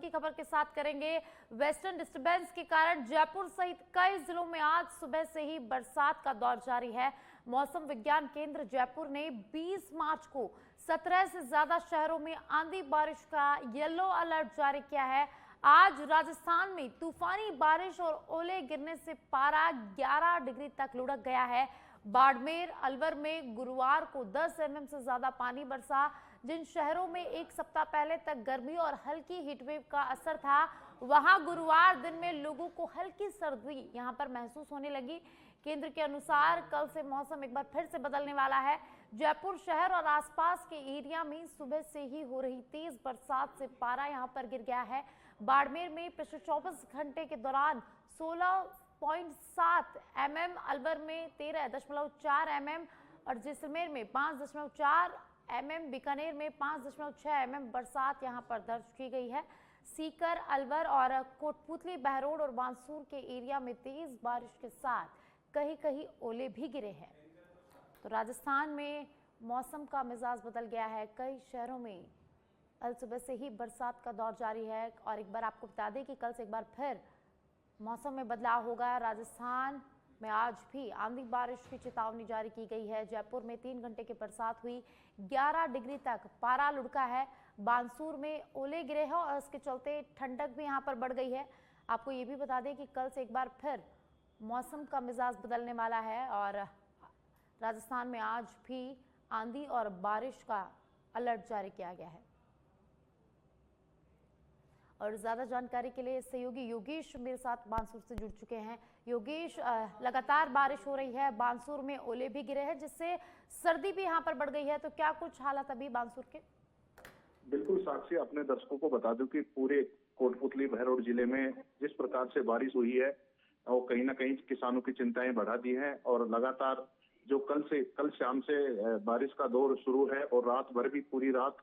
की खबर के साथ करेंगे। वेस्टर्न डिस्टर्बेंस के कारण जयपुर सहित कई जिलों में आज सुबह से ही बरसात का दौर जारी है। मौसम विज्ञान केंद्र जयपुर ने 20 मार्च को 17 से ज्यादा शहरों में आंधी बारिश का येलो अलर्ट जारी किया है। आज राजस्थान में तूफानी बारिश और ओले गिरने से पारा 11 डिग्री तक लुढ़क गया है। बाड़मेर, अलवर में गुरुवार को 10 एमएम से ज्यादा पानी बरसा। जिन शहरों में एक सप्ताह पहले तक गर्मी और हल्की हीटवेव का असर था, वहां गुरुवार दिन में लोगों को हल्की सर्दी यहां पर महसूस होने लगी। केंद्र के अनुसार कल से मौसम एक बार फिर से बदलने वाला है। जयपुर शहर और आसपास के एरिया में सुबह से ही हो रही तेज बरसात से पारा यहां पर गिर गया है। बाड़मेर में पिछले 24 घंटे के दौरान 16.7 एमएम, अलवर में 13.4 एमएम और जैसलमेर में 5.4 एमएम, बीकानेर में 5.6 एमएम बरसात यहां पर दर्ज की गई है। सीकर, अलवर और कोटपुतली, बहरोड और बांसुर के एरिया में तेज बारिश के साथ कहीं कहीं ओले भी गिरे हैं। तो राजस्थान में मौसम का मिजाज बदल गया है। कई शहरों में कल सुबह से ही बरसात का दौर जारी है और एक बार आपको बता दें कि कल से एक बार फिर मौसम में बदलाव होगा। राजस्थान में आज भी आंधी बारिश की चेतावनी जारी की गई है। जयपुर में 3 घंटे की बरसात हुई, 11 डिग्री तक पारा लुढ़का है। बांसुर में ओले गिरे हैं और इसके चलते ठंडक भी यहां पर बढ़ गई है। आपको ये भी बता दें कि कल से एक बार फिर मौसम का मिजाज बदलने वाला है और राजस्थान में आज भी आंधी और बारिश का अलर्ट जारी किया गया है। और ज्यादा जानकारी के लिए सहयोगी योगेश मेरे साथ बांसुर से जुड़ चुके हैं। योगेश, लगातार बारिश हो रही है, बांसुर में ओले भी गिरे हैं जिससे सर्दी भी यहां पर बढ़ गई है, तो क्या कुछ हालात अभी बांसुर के? बिल्कुल साक्षी, अपने दर्शकों को बता दूं कि पूरे कोटपुतली, बहरोड जिले में जिस प्रकार से बारिश हुई है वो कहीं ना कहीं किसानों की चिंताएं बढ़ा दी हैं और लगातार जो कल शाम से बारिश का दौर शुरू है और रात भर भी पूरी रात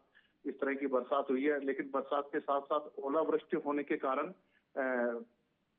इस तरह की बरसात हुई है। लेकिन बरसात के साथ साथ ओलावृष्टि होने के कारण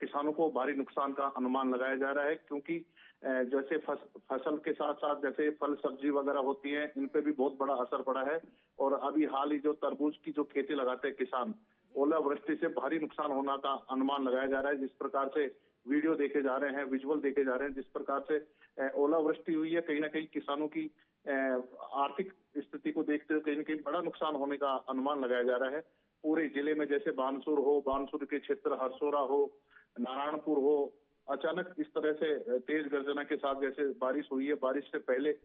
किसानों को भारी नुकसान का अनुमान लगाया जा रहा है, क्योंकि जैसे फसल के साथ साथ जैसे फल सब्जी वगैरह होती है, इन पे भी बहुत बड़ा असर पड़ा है। और अभी हाल ही जो तरबूज की जो खेती लगाते हैं किसान, ओलावृष्टि से भारी नुकसान होने का अनुमान लगाया जा रहा है। जिस प्रकार से वीडियो देखे जा रहे हैं, विजुअल देखे जा रहे हैं, जिस प्रकार से ओलावृष्टि हुई है, कहीं ना कहीं किसानों की आर्थिक स्थिति को देखते हुए कहीं ना कहीं बड़ा नुकसान होने का अनुमान लगाया जा रहा है। पूरे जिले में जैसे बानसूर के क्षेत्र, हरसोरा हो, नारायणपुर हो, अचानक इस तरह से तेज गर्जना के साथ जैसे बारिश हुई है, बारिश से पहले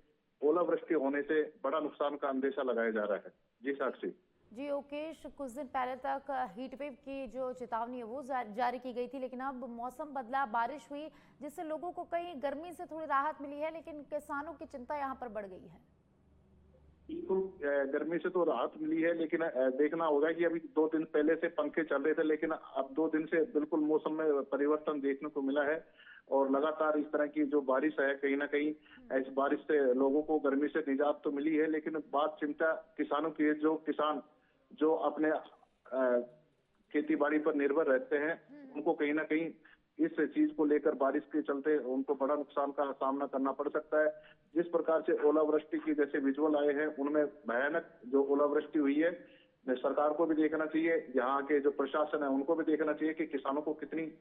ओलावृष्टि होने से बड़ा नुकसान का अंदेशा लगाया जा रहा है। जी साक्षी। जी योगेश, कुछ दिन पहले तक हीटवेव की जो चेतावनी है वो जारी की गई थी, लेकिन अब मौसम बदला, बारिश हुई जिससे लोगों को कहीं गर्मी से थोड़ी राहत मिली है, लेकिन किसानों की चिंता यहाँ पर बढ़ गई है। बिल्कुल, गर्मी से तो राहत मिली है, लेकिन देखना होगा कि अभी 2 दिन पहले से पंखे चल रहे थे, लेकिन अब 2 दिन से बिल्कुल मौसम में परिवर्तन देखने को मिला है और लगातार इस तरह की जो बारिश है, कहीं ना कहीं इस बारिश से लोगों को गर्मी से निजात तो मिली है। लेकिन बात चिंता किसानों की है, जो किसान जो अपने खेती बाड़ी पर निर्भर रहते हैं, उनको कहीं ना कहीं इस चीज को लेकर बारिश के चलते उनको बड़ा नुकसान का सामना करना पड़ सकता है। जिस प्रकार से ओलावृष्टि की जैसे विजुअल आए हैं, उनमें भयानक जो ओलावृष्टि हुई है, सरकार को भी देखना चाहिए, यहाँ के जो प्रशासन है उनको भी देखना चाहिए कि किसानों को कितनी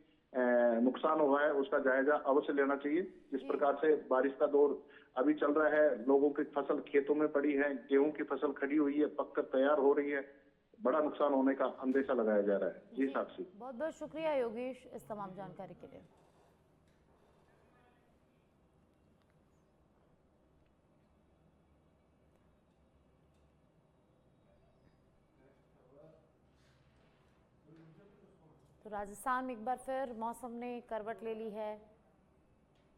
नुकसान हुआ है, उसका जायजा अवश्य लेना चाहिए। जिस प्रकार से बारिश का दौर अभी चल रहा है, लोगों की फसल खेतों में पड़ी है, गेहूं की फसल खड़ी हुई है, पककर तैयार हो रही है, बड़ा नुकसान होने का अंदेशा लगाया जा रहा है। जी साक्षी। बहुत बहुत शुक्रिया योगेश इस तमाम जानकारी के लिए। तो राजस्थान में एक बार फिर मौसम ने करवट ले ली है।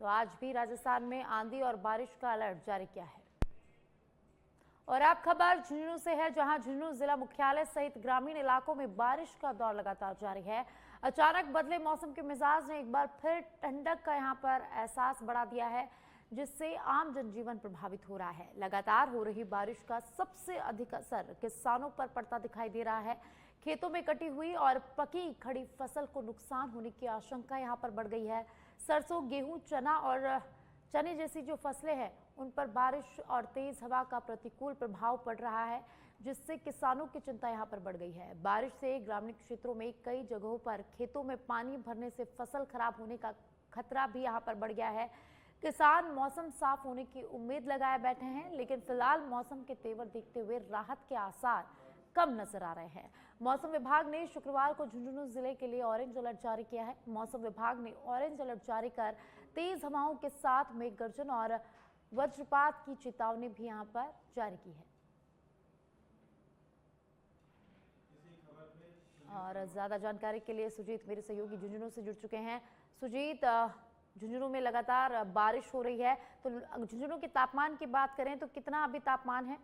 तो आज भी राजस्थान में आंधी और बारिश का अलर्ट जारी किया है। और अब खबर झुंझुनू से है, जहां झुंझुनू जिला मुख्यालय सहित ग्रामीण इलाकों में बारिश का दौर लगातार जारी है। अचानक बदले मौसम के मिजाज ने एक बार फिर ठंडक का यहां पर एहसास बढ़ा दिया है, जिससे आम जनजीवन प्रभावित हो रहा है। लगातार हो रही बारिश का सबसे अधिक असर किसानों पर पड़ता दिखाई दे रहा है। खेतों में कटी हुई और पकी खड़ी फसल को नुकसान होने की आशंका यहां पर बढ़ गई है। सरसों, गेहूं, चना और चने जैसी जो फसलें हैं उन पर बारिश और तेज हवा का प्रतिकूल प्रभाव पड़ रहा है। जिससे किसानों की चिंता यहां पर बढ़ गई है। बारिश से ग्रामीण क्षेत्रों में कई जगहों पर खेतों में पानी भरने से फसल खराब होने का खतरा भी यहां पर बढ़ गया है। किसान मौसम साफ होने की उम्मीद लगाए बैठे हैं, लेकिन फिलहाल मौसम के तेवर देखते हुए राहत के आसार कम नजर आ रहे हैं। मौसम विभाग ने शुक्रवार को झुंझुनू जिले के लिए ऑरेंज अलर्ट जारी किया है। मौसम विभाग ने ऑरेंज अलर्ट जारी कर तेज हवाओं के साथ मेघ गर्जन और वज्रपात की चेतावनी भी यहां पर जारी की है। और ज्यादा जानकारी के लिए सुजीत मेरे सहयोगी झुंझुनू से जुड़ चुके हैं। सुजीत, झुंझुनू में लगातार बारिश हो रही है, तो झुंझुनू के तापमान की बात करें तो कितना अभी तापमान है?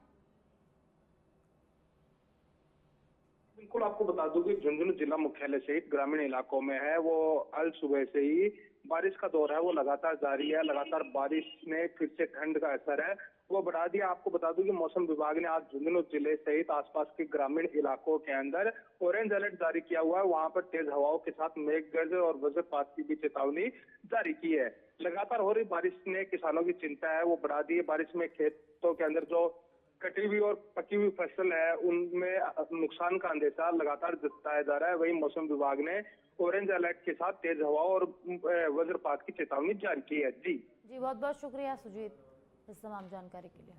बिल्कुल, आपको बता दूं कि झुंझुनू जिला मुख्यालय सहित ग्रामीण इलाकों में है वो अल सुबह से ही बारिश का दौर है वो लगातार जारी है। लगातार बारिश ने फिर से ठंड का असर है वो बढ़ा दिया। आपको बता दूं कि मौसम विभाग ने आज झुंझुनू जिले सहित आसपास के ग्रामीण इलाकों के अंदर ऑरेंज अलर्ट जारी किया हुआ है। वहां पर तेज हवाओं के साथ मेघ गर्जन और वज्रपात की भी चेतावनी जारी की है। लगातार हो रही बारिश ने किसानों की चिंता है वो बढ़ा दी है। बारिश में खेतों के अंदर जो कटी हुई और पकी हुई फसल है उनमें नुकसान का अंदेशा लगातार जताया जा रहा है। वहीं मौसम विभाग ने ऑरेंज अलर्ट के साथ तेज हवा और वज्रपात की चेतावनी जारी की है। जी बहुत बहुत शुक्रिया सुजीत इस तमाम जानकारी के लिए।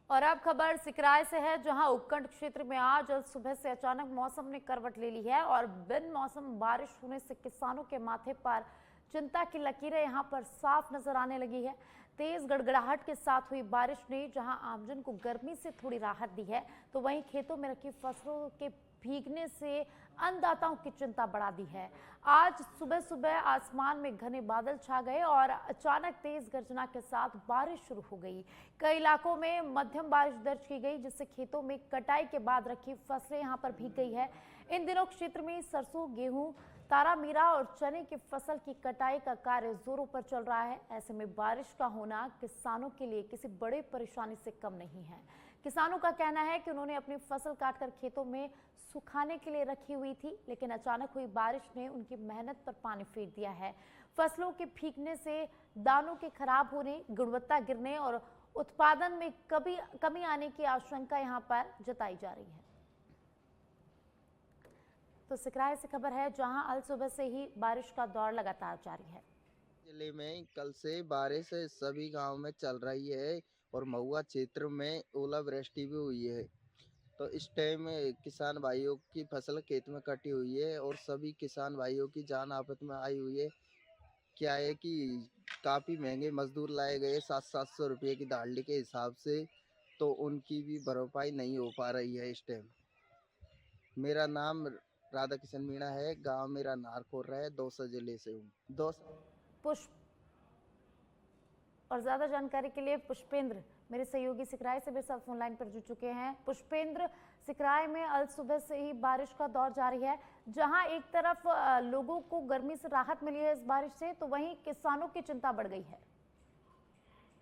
और अब खबर सिकराय से है, जहां उपखंड क्षेत्र में आज सुबह से अचानक मौसम ने करवट ले ली है और बिन मौसम बारिश होने से किसानों के माथे पर चिंता की लकीरें यहां पर साफ नजर आने लगी है। तेज गड़गड़ाहट के साथ हुई बारिश ने जहां आमजन को गर्मी से थोड़ी राहत दी है, तो वहीं खेतों में रखी फसलों के भीगने से अन्नदाताओं की चिंता बढ़ा दी है। आज सुबह सुबह आसमान में घने बादल छा गए और अचानक तेज गर्जना के साथ बारिश शुरू हो गई। कई इलाकों में मध्यम बारिश दर्ज की गई, जिससे खेतों में कटाई के बाद रखी फसलें यहां पर भीग गई है। इन दिनों क्षेत्र में सरसों, गेहूं, तारा मीरा और चने की फसल की कटाई का कार्य जोरों पर चल रहा है। ऐसे में बारिश का होना किसानों के लिए किसी बड़े परेशानी से कम नहीं है। किसानों का कहना है कि उन्होंने अपनी फसल काटकर खेतों में सुखाने के लिए रखी हुई थी, लेकिन अचानक हुई बारिश ने उनकी मेहनत पर पानी फेर दिया है। फसलों के भीगने से दानों के खराब होने, गुणवत्ता गिरने और उत्पादन में कमी आने की आशंका यहां पर जताई जा रही है। तो सिकराय से खबर है, जहां अल सुबह से ही बारिश का दौर लगातार जारी है। जिले में कल से बारिश सभी गांव में चल रही है और महुआ क्षेत्र में ओलावृष्टि भी हुई है। तो इस टाइम किसान भाइयों की फसल खेत में कटी हुई है और सभी किसान भाइयों की जान आफत में आई हुई है। क्या है कि काफ़ी महंगे मजदूर लाए गए 700-700 रुपये की दाढ़ी के हिसाब से, तो उनकी भी भरपाई नहीं हो पा रही है इस टाइम। मेरा नाम राधा किशन मीणा है, गांव मेरा नारकोर है, दौसा जिले से हूँ। पुष्प और ज्यादा जानकारी के लिए पुष्पेंद्र मेरे सहयोगी सिकराय से भी सब फोन लाइन पर जुड़ चुके हैं। पुष्पेंद्र, सिकराय में अल सुबह से ही बारिश का दौर जारी है, जहां एक तरफ लोगों को गर्मी से राहत मिली है इस बारिश से, तो वहीं किसानों की चिंता बढ़ गई है।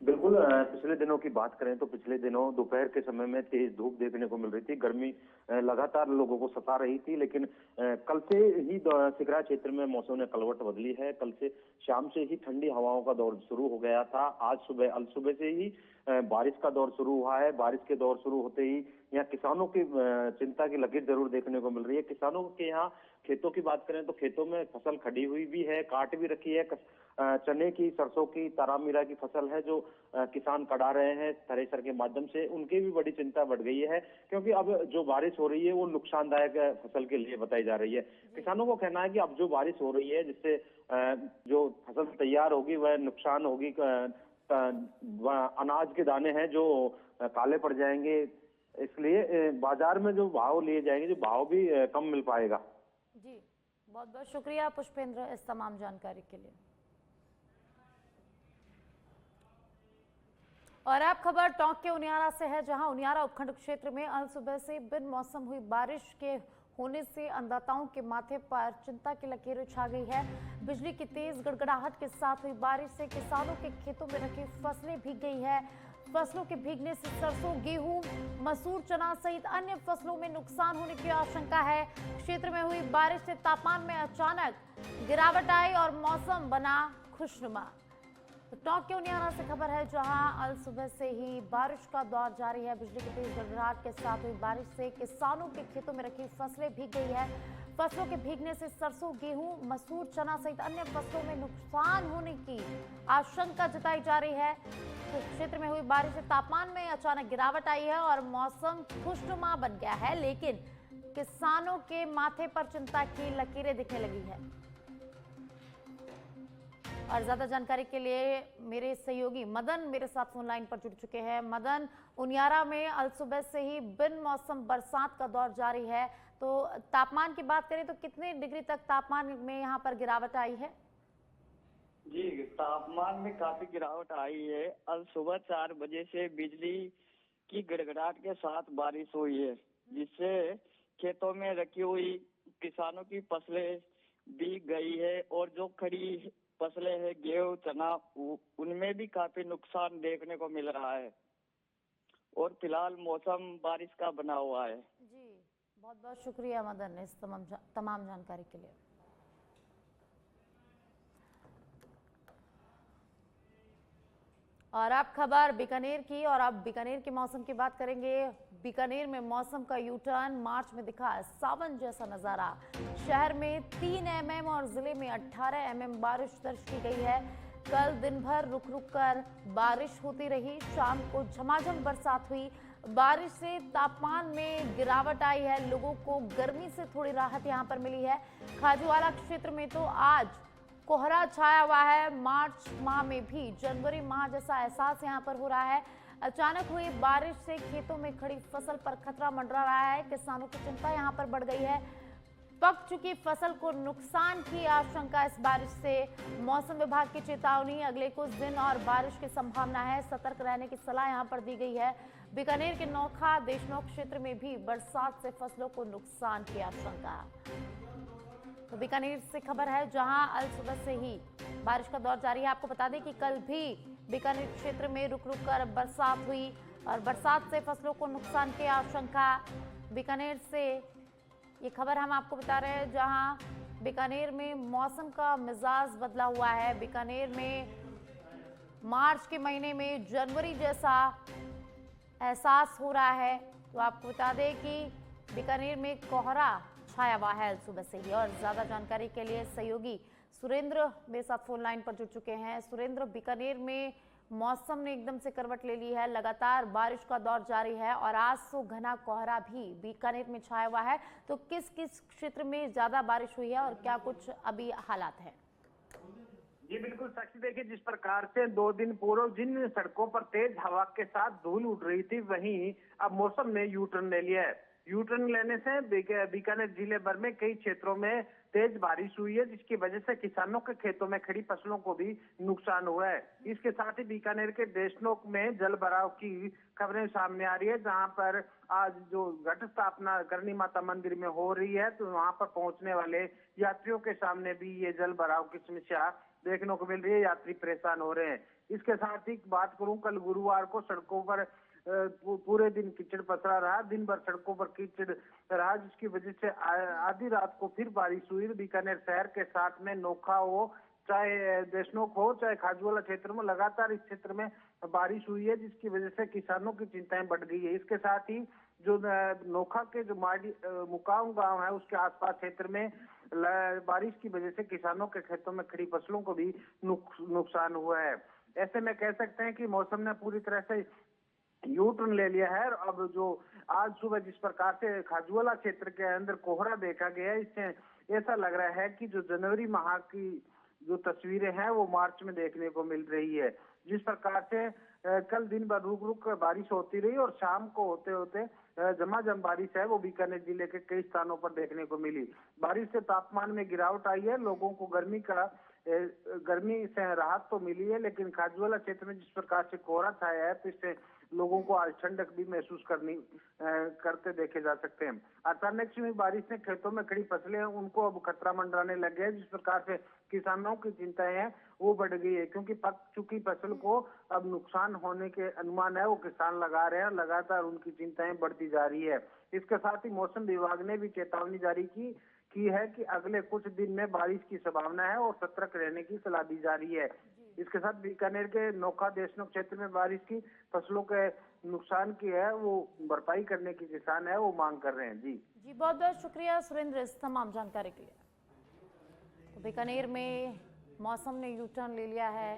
बिल्कुल, पिछले दिनों की बात करें तो पिछले दिनों दोपहर के समय में तेज धूप देखने को मिल रही थी। गर्मी लगातार लोगों को सता रही थी, लेकिन कल से ही सिकराय क्षेत्र में मौसम ने करवट बदली है। कल से शाम से ही ठंडी हवाओं का दौर शुरू हो गया था। आज सुबह अल सुबह से ही बारिश का दौर शुरू हुआ है। बारिश के दौर शुरू होते ही यहाँ किसानों की चिंता की लकीर जरूर देखने को मिल रही है। किसानों के यहाँ खेतों की बात करें तो खेतों में फसल खड़ी हुई भी है, काट भी रखी है। चने की, सरसों की, तारामीरा की फसल है जो किसान कटा रहे हैं थ्रेसर के माध्यम से। उनकी भी बड़ी चिंता बढ़ गई है, क्योंकि अब जो बारिश हो रही है वो नुकसानदायक फसल के लिए बताई जा रही है। किसानों को कहना है कि अब जो बारिश हो रही है जिससे जो फसल तैयार होगी वह नुकसान होगी। अनाज के दाने हैं जो काले पड़ जाएंगे, इसलिए बाजार में जो भाव लिए जाएंगे, जो भाव भी कम मिल पाएगा। जी बहुत बहुत शुक्रिया पुष्पेंद्र इस तमाम जानकारी के लिए। और अब खबर टोंक के उनियारा से है, जहां उनियारा उपखंड क्षेत्र में अल सुबह से बिन मौसम हुई बारिश के होने से अन्नदाताओं के माथे पर चिंता की लकीरें छा गई है। बिजली की तेज गड़गड़ाहट के साथ हुई बारिश से किसानों के खेतों में रखी फसलें भीग गई है। फसलों के भीगने से सरसों, गेहूं, मसूर, चना सहित अन्य फसलों में नुकसान होने की आशंका है। क्षेत्र में हुई बारिश से तापमान में अचानक गिरावट आई और मौसम बना खुशनुमा। तो टॉक के उनियारा से खबर है, जहां अल सुबह से ही बारिश का दौर जारी है। बिजली की तेज गड़गड़ाहट के साथ हुई बारिश से किसानों के खेतों में रखी फसलें भीग गई है। फसलों के भीगने से सरसों, गेहूं, मसूर, चना सहित अन्य फसलों में नुकसान होने की आशंका जताई जा रही है। तो क्षेत्र में हुई बारिश से तापमान में अचानक गिरावट आई है और मौसम खुशनुमा बन गया है, लेकिन किसानों के माथे पर चिंता की लकीरें दिखने लगी है। और ज्यादा जानकारी के लिए मेरे सहयोगी मदन मेरे साथ फोन लाइन पर जुड़ चुके हैं। मदन, उनियारा में अल सुबह से ही बिन मौसम बरसात का दौर जारी है, तो तापमान की बात करें तो कितने डिग्री तक तापमान में यहाँ पर गिरावट आई है? जी, तापमान में काफी गिरावट आई है। अल सुबह 4 बजे से बिजली की गड़गड़ाहट के साथ बारिश हुई है, जिससे खेतों में रखी हुई किसानों की फसलें भीग गई है और जो खड़ी फसलें हैं, गेहूं, चना, उनमें भी काफी नुकसान देखने को मिल रहा है। और फिलहाल मौसम बारिश का बना हुआ है। जी, बहुत बहुत शुक्रिया मदन इस तमाम जानकारी के लिए। और अब खबर बीकानेर की, और अब बीकानेर के मौसम की बात करेंगे। बीकानेर में मौसम का यू टर्न, मार्च में दिखा सावन जैसा नजारा। शहर में 3 mm और जिले में 18 mm बारिश दर्ज की गई है। कल दिन भर रुक रुक कर बारिश होती रही, शाम को झमाझम बरसात हुई। बारिश से तापमान में गिरावट आई है, लोगों को गर्मी से थोड़ी राहत यहाँ पर मिली है। खाजूवाला क्षेत्र में तो आज कोहरा छाया हुआ है। मार्च माह में भी जनवरी माह जैसा एहसास यहाँ पर हो रहा है। अचानक हुई बारिश से खेतों में खड़ी फसल पर खतरा मंडरा रहा है। किसानों की चिंता यहाँ पर बढ़ गई है। पक चुकी फसल को नुकसान की आशंका इस बारिश से। मौसम विभाग की चेतावनी, अगले कुछ दिन और बारिश की संभावना है। सतर्क रहने की सलाह यहाँ पर दी गई है। बीकानेर के नोखा देशनोक क्षेत्र में भी बरसात से फसलों को नुकसान की आशंका। तो बीकानेर से खबर है, जहां अल सुबह से ही बारिश का दौर जारी है। आपको बता दें कि कल भी बीकानेर क्षेत्र में रुक रुक कर बरसात हुई और बरसात से फसलों को नुकसान की आशंका। बीकानेर से ये खबर हम आपको बता रहे हैं, जहां बीकानेर में मौसम का मिजाज बदला हुआ है। बीकानेर में मार्च के महीने में जनवरी जैसा एहसास हो रहा है। तो आपको बता दें कि बीकानेर में कोहरा छाया हुआ है सुबह से ही। और ज्यादा जानकारी के लिए सहयोगी सुरेंद्र मेरे साथ फोन लाइन पर जुड़ चुके हैं। सुरेंद्र, बीकानेर में मौसम ने एकदम से करवट ले ली है, लगातार बारिश का दौर जारी है और आज तो घना कोहरा भी बीकानेर में छाया हुआ है। तो किस किस क्षेत्र में ज्यादा बारिश हुई है और क्या कुछ अभी हालात है? जी बिल्कुल साक्षी, देखिए जिस प्रकार से 2 दिन पूर्व जिन सड़कों पर तेज हवा के साथ धूल उड़ रही थी, वहीं अब मौसम ने यू टर्न ले लिया है। यू टर्न लेने से बीकानेर जिले भर में कई क्षेत्रों में तेज बारिश हुई है, जिसकी वजह से किसानों के खेतों में खड़ी फसलों को भी नुकसान हुआ है। इसके साथ ही बीकानेर के देशनोक में जल भराव की खबरें सामने आ रही है, जहां पर आज जो घट स्थापना करणी माता मंदिर में हो रही है, तो वहां पर पहुंचने वाले यात्रियों के सामने भी ये जल भराव की समस्या देखने को मिल रही है। यात्री परेशान हो रहे हैं। इसके साथ ही बात करूं, कल गुरुवार को सड़कों पर पूरे दिन कीचड़ पसरा रहा, दिन भर सड़कों पर कीचड़ रहा, जिसकी वजह से आधी रात को फिर बारिश हुई। बीकानेर शहर के साथ में नोखा हो, चाहे देशनोक हो, चाहे खाजूवाला क्षेत्र में लगातार इस क्षेत्र में बारिश हुई है, जिसकी वजह से किसानों की चिंताएं बढ़ गई है। इसके साथ ही जो नोखा के जो मुकाम गांव है, उसके आसपास क्षेत्र में बारिश की वजह से किसानों के खेतों में खड़ी फसलों को भी नुकसान हुआ है। ऐसे में कह सकते हैं कि मौसम ने पूरी तरह से यू टर्न ले लिया है। अब जो आज सुबह जिस प्रकार से खाजूवाला क्षेत्र के अंदर कोहरा देखा गया, इससे ऐसा लग रहा है कि जो जनवरी माह की जो तस्वीरें हैं वो मार्च में देखने को मिल रही है। जिस प्रकार से कल दिन भर रुक रुक बारिश होती रही और शाम को होते होते झमाझम बारिश है वो बीकानेर जिले के कई स्थानों पर देखने को मिली। बारिश से तापमान में गिरावट आई है, लोगों को गर्मी से राहत तो मिली है, लेकिन खाजूवाला क्षेत्र में जिस प्रकार से कोहरा छाया है, तो इससे लोगों को आज ठंडक भी महसूस करते देखे जा सकते हैं। अचानक से हुई बारिश ने खेतों में खड़ी फसलें उनको अब खतरा मंडराने लगे हैं, जिस प्रकार से किसानों की चिंताएं हैं वो बढ़ गई है, क्योंकि पक चुकी फसल को अब नुकसान होने के अनुमान है वो किसान लगा रहे हैं। लगातार उनकी चिंताएं बढ़ती जा रही है। इसके साथ ही मौसम विभाग ने भी चेतावनी जारी की की है कि अगले कुछ दिन में बारिश की संभावना है और सतर्क रहने की सलाह दी जा रही है। इसके साथ बीकानेर के नोखा देशनोक क्षेत्र में बारिश की फसलों के नुकसान की है वो भरपाई करने की किसान है वो मांग कर रहे हैं। जी बहुत बहुत शुक्रिया सुरेंद्र इस तमाम जानकारी के लिए। तो बीकानेर में मौसम ने यू टर्न ले लिया है।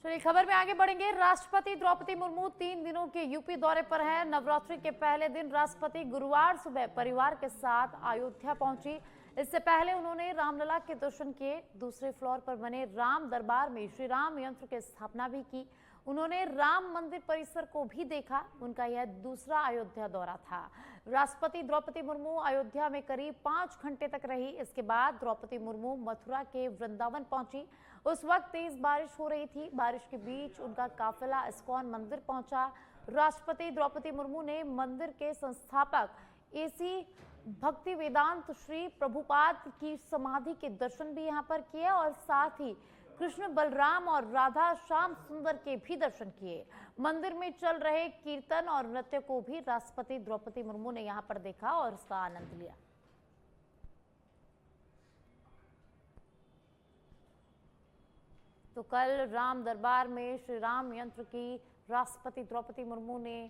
चलिए खबर में आगे बढ़ेंगे। राष्ट्रपति द्रौपदी मुर्मू 3 दिनों के यूपी दौरे पर हैं। नवरात्रि के पहले दिन राष्ट्रपति गुरुवार सुबह परिवार के साथ अयोध्या पहुंची। इससे पहले उन्होंने रामलला के दर्शन किए। दूसरे फ्लोर पर बने राम दरबार में श्री राम यंत्र की स्थापना भी की। उन्होंने राम मंदिर परिसर को भी देखा। उनका यह दूसरा अयोध्या दौरा था। राष्ट्रपति द्रौपदी मुर्मू अयोध्या में करीब 5 घंटे तक रही। इसके बाद द्रौपदी मुर्मू मथुरा के वृंदावन पहुंची। उस वक्त तेज बारिश हो रही थी। बारिश के बीच उनका काफिला इस्कॉन मंदिर पहुंचा। राष्ट्रपति द्रौपदी मुर्मू ने मंदिर के संस्थापक एसी भक्ति वेदांत श्री प्रभुपाद की समाधि के दर्शन भी यहां पर किए और साथ ही कृष्ण बलराम और राधा श्याम सुंदर के भी दर्शन किए। मंदिर में चल रहे कीर्तन और नृत्य को भी राष्ट्रपति द्रौपदी मुर्मू ने यहां पर देखा और उसका आनंद लिया। तो कल राम दरबार में श्री राम यंत्र की राष्ट्रपति द्रौपदी मुर्मू ने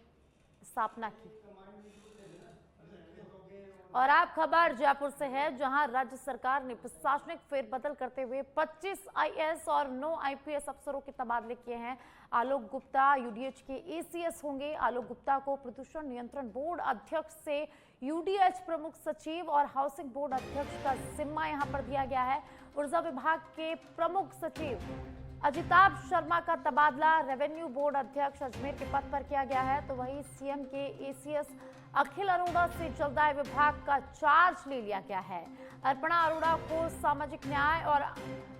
स्थापना की। और आप खबर जयपुर से है, जहां राज्य सरकार ने प्रशासनिक फेरबदल करते हुए 25 आईएएस और 9 आईपीएस अफसरों के तबादले किए हैं। आलोक गुप्ता यूडीएच के एसीएस होंगे। आलोक गुप्ता को प्रदूषण नियंत्रण बोर्ड अध्यक्ष से यूडीएच प्रमुख सचिव और हाउसिंग बोर्ड अध्यक्ष का जिम्मा यहां पर दिया गया है। ऊर्जा विभाग के प्रमुख सचिव अजिताभ शर्मा का तबादला रेवेन्यू बोर्ड अध्यक्ष अजमेर के पद पर किया गया है। तो वहीं सीएम के एसीएस अखिल अरोड़ा से जलदाय विभाग का चार्ज ले लिया गया है। अर्पणा अरोड़ा को सामाजिक न्याय और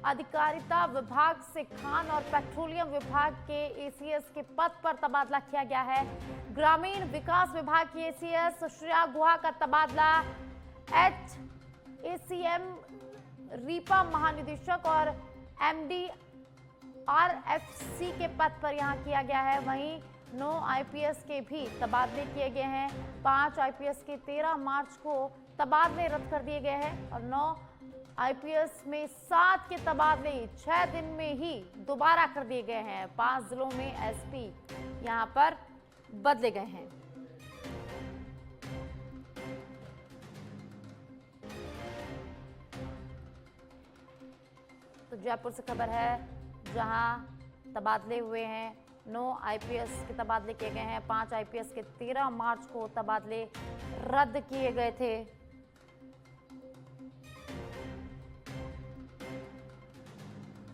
अधिकारिता विभाग से खान और पेट्रोलियम विभाग के एसीएस के पद पर तबादला किया गया है। ग्रामीण विकास विभाग की एसीएस श्रेया गुहा का तबादला एचएसीएम रीपा महानिदेशक और एमडी आरएफसी के पद पर यहां किया गया है। वहीं 9 आईपीएस के भी तबादले किए गए हैं। 5 आईपीएस के 13 मार्च को तबादले रद्द कर दिए गए हैं और 9 आईपीएस में 7 के तबादले 6 दिन में ही दोबारा कर दिए गए हैं। 5 जिलों में एसपी यहां पर बदले गए हैं। तो जयपुर से खबर है, जहां तबादले हुए हैं। 9 आईपीएस के तबादले किए गए हैं। 5 आईपीएस के 13 मार्च को तबादले रद्द किए गए थे।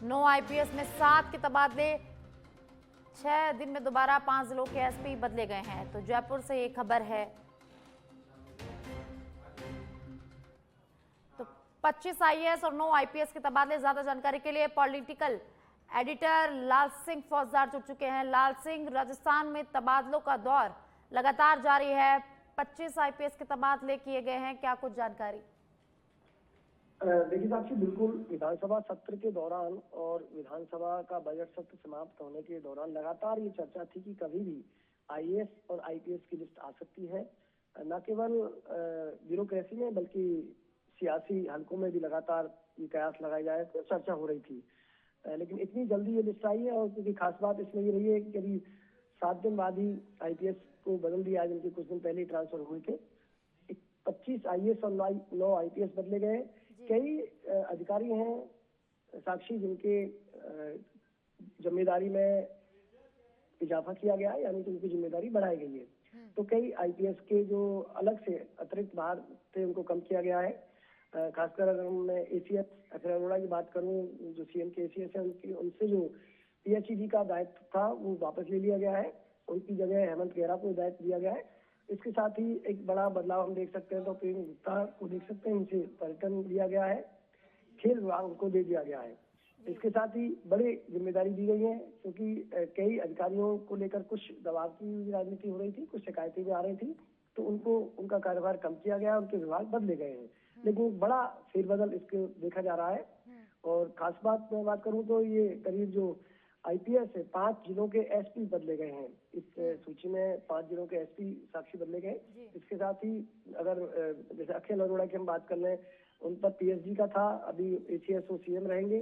नौ आईपीएस में 7 के तबादले 6 दिन में दोबारा 5 जिलों के एसपी बदले गए हैं। तो जयपुर से ये खबर है। तो 25 आईएएस और 9 आईपीएस के तबादले। ज्यादा जानकारी के लिए पॉलिटिकल एडिटर लाल सिंह फौजदार जुड़ चुके हैं। लाल सिंह, राजस्थान में तबादलों का दौर लगातार जारी है। 25 आईपीएस के तबादले किए गए हैं, क्या कुछ जानकारी? देखिए साक्षी, बिल्कुल विधानसभा सत्र के दौरान और विधानसभा का बजट सत्र समाप्त होने के दौरान लगातार ये चर्चा थी कि कभी भी आईएएस और आईपीएस की लिस्ट आ सकती है। न केवल ब्यूरोक्रेसी में बल्कि सियासी हलकों में भी लगातार ये कयास लगाए जाए तो चर्चा हो रही थी। लेकिन इतनी जल्दी ये लिस्ट आई है और क्योंकि खास बात इसमें ये रही है कि करीब 7 दिन बाद ही आईपीएस को बदल दिया, जिनके कुछ दिन पहले ट्रांसफर हुए थे। 25 आईएएस और 9 आईपीएस बदले गए। कई अधिकारी हैं साक्षी जिनके जिम्मेदारी में इजाफा किया गया है, यानी कि उनकी जिम्मेदारी बढ़ाई गई है। तो कई आईपीएस के जो अलग से अतिरिक्त भार थे उनको कम किया गया है। खासकर अगर मैं एसीएस अखिल अरोड़ा की बात करूं, जो सीएम के एसीएस है, उनसे जो पीएचईडी का दायित्व था वो वापस ले लिया गया है। उनकी जगह हेमंत खेरा को दायित्व दिया गया है। इसके साथ ही एक बड़ा बदलाव हम देख सकते हैं, तो प्रेम गुप्ता को देख सकते हैं, उनसे पर्यटन दिया गया है। खेल विभाग उनको दे दिया गया है। इसके साथ ही बड़ी जिम्मेदारी दी गई है, क्योंकि कई अधिकारियों को लेकर कुछ दबाव की राजनीति हो रही थी, कुछ शिकायतें भी आ रही थी, तो उनको उनका कार्यभार कम किया गया, उनके विभाग बदले गए हैं। लेकिन बड़ा फेरबदल इसको देखा जा रहा है। और खास बात मैं बात करूं तो ये करीब जो आईपीएस से 5 जिलों के एसपी बदले गए हैं। इस सूची में 5 जिलों के एसपी साक्षी बदले गए। इसके साथ ही अगर जैसे अखिल अरोड़ा की हम बात कर लें, उन पर पीएसजी का था, अभी एसीएस वो सीएम रहेंगे।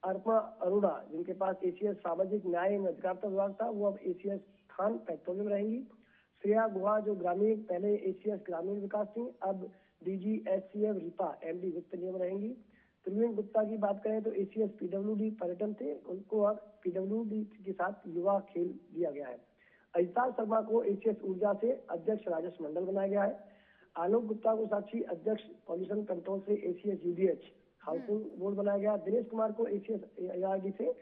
अर्पणा अरोड़ा जिनके पास एसीएस सामाजिक न्याय एवं अधिकारिता विभाग था, वो अब एसीएस खान पेट्रोलियम रहेंगी। श्रेया गुहा जो ग्रामीण, पहले एसीएस ग्रामीण विकास थी, अब डीजी एससीएफ रिपा एमडी वित्त नियम रहेंगी। प्रवीण गुप्ता की बात करें तो एसीएस पीडब्ल्यूडी पर्यटन थे, उनको अब पीडब्ल्यूडी के साथ युवा खेल दिया गया है। अजिताभ शर्मा को एसीएस ऊर्जा से अध्यक्ष राजस्व मंडल बनाया गया है। आलोक गुप्ता को साक्षी अध्यक्ष पॉल्यूशन कंट्रोल से एसीएस यूडीएच हाउसिंग बोर्ड बनाया गया। दिनेश कुमार को एसीएस एआरडी से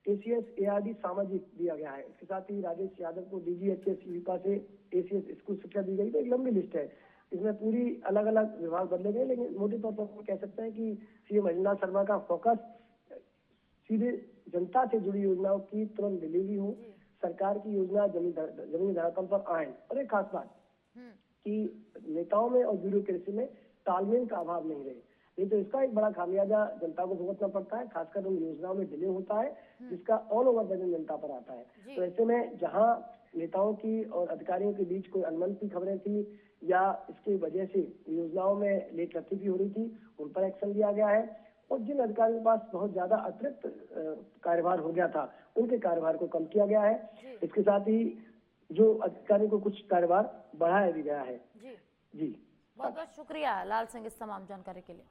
एसीएस एआरडी सामाजिक दिया गया है। इसके साथ ही राजेश यादव को डीजीएचएस यूपा से एसीएस स्कूल शिक्षा दी गई। तो एक लंबी लिस्ट है, इसमें पूरी अलग अलग विभाग बदले गए, लेकिन मोटे तौर पर हम कह सकते हैं कि सीएम अजिंक्य शर्मा का फोकस सीधे जनता से जुड़ी योजनाओं की तुरंत डिलीवरी हो, सरकार की योजना जमीनी धरातल पर आए। और एक खास बात कि नेताओं में और ब्यूरोक्रेसी में तालमेल का अभाव नहीं रहे, नहीं तो इसका एक बड़ा खामियाजा जनता को भुगतना पड़ता है। खासकर उन योजनाओं में डिले होता है जिसका ऑल ओवर बर्डन जनता पर आता है। तो ऐसे में जहां नेताओं की और अधिकारियों के बीच कोई अनबन की खबरें थी या इसकी वजह से योजनाओं में लेट लतीफी हो रही थी, उन पर एक्शन लिया गया है। और जिन अधिकारियों के पास बहुत ज्यादा अतिरिक्त कार्यभार हो गया था, उनके कार्यभार को कम किया गया है। इसके साथ ही जो अधिकारियों को कुछ कार्यभार बढ़ाया भी गया है। जी बहुत बहुत शुक्रिया लाल सिंह इस तमाम जानकारी के लिए।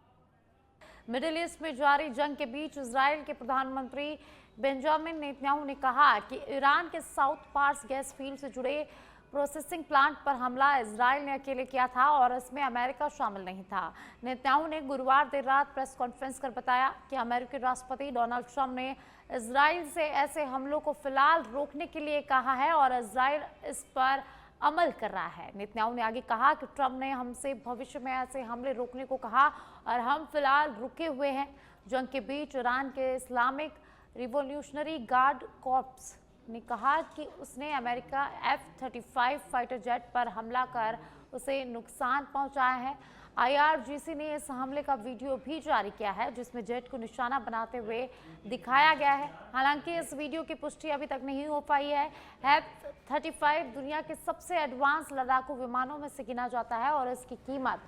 मिडिल ईस्ट में जारी जंग के बीच इजराइल के प्रधानमंत्री बेंजामिन नेतन्याहू ने कहा कि ईरान के साउथ पार्स गैस फील्ड से जुड़े प्रोसेसिंग प्लांट पर हमला इजराइल ने अकेले किया था और इसमें अमेरिका शामिल नहीं था। नेतन्याहू ने गुरुवार देर रात प्रेस कॉन्फ्रेंस कर बताया कि अमेरिकी राष्ट्रपति डोनाल्ड ट्रंप ने इजराइल से ऐसे हमलों को फिलहाल रोकने के लिए कहा है और इजराइल इस पर अमल कर रहा है। नेतन्याहू ने आगे कहा कि ट्रंप ने हमसे भविष्य में ऐसे हमले रोकने को कहा और हम फिलहाल रुके हुए हैं। जंग के बीच ईरान के इस्लामिक रिवॉल्यूशनरी गार्ड कॉर्प्स ने कहा कि उसने अमेरिका F-35 फाइटर जेट पर हमला कर उसे नुकसान पहुंचाया है। IRGC ने इस हमले का वीडियो भी जारी किया है जिसमें जेट को निशाना बनाते हुए दिखाया गया है। हालांकि इस वीडियो की पुष्टि अभी तक नहीं हो पाई है। F-35 दुनिया के सबसे एडवांस लड़ाकू विमानों में से गिना जाता है और इसकी कीमत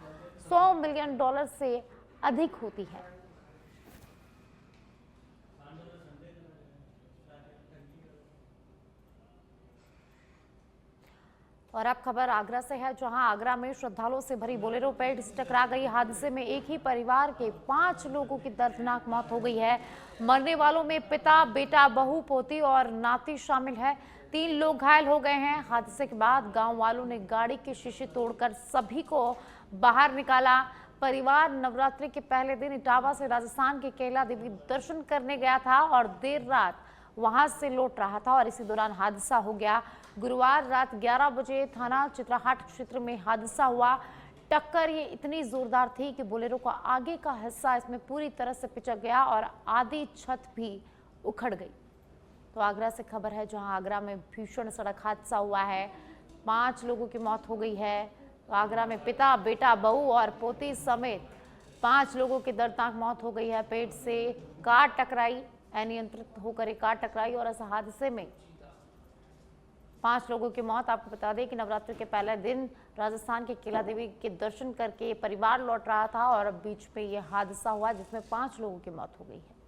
$100 मिलियन से अधिक होती है। और अब खबर आगरा से है, जहां आगरा में श्रद्धालुओं से भरी बोलेरो पेड़ से टकरा गई। हादसे में एक ही परिवार के 5 लोगों की दर्दनाक मौत हो गई है। मरने वालों में पिता, बेटा, बहू, पोती और नाती शामिल है। 3 लोग घायल हो गए हैं। हादसे के बाद गांव वालों ने गाड़ी के शीशे तोड़कर सभी को बाहर निकाला। परिवार नवरात्रि के पहले दिन इटावा से राजस्थान के कैला देवी दर्शन करने गया था और देर रात वहां से लौट रहा था और इसी दौरान हादसा हो गया। गुरुवार रात 11 बजे थाना चित्राहाट क्षेत्र में हादसा हुआ। टक्कर ये इतनी जोरदार थी कि बोलेरो का आगे का हिस्सा इसमें पूरी तरह से पिचक गया और आधी छत भी उखड़ गई। तो आगरा से खबर है, जहां आगरा में भीषण सड़क हादसा हुआ है। 5 लोगों की मौत हो गई है। तो आगरा में पिता, बेटा, बहू और पोती समेत 5 लोगों की दर्दनाक मौत हो गई है। पेड़ से कार टकराई, अनियंत्रित होकर एक कार टकराई और इस हादसे में 5 लोगों की मौत। आपको बता दें कि नवरात्रि के पहले दिन राजस्थान के कैला देवी के दर्शन करके परिवार लौट रहा था और अब बीच में यह हादसा हुआ जिसमें 5 लोगों की मौत हो गई है।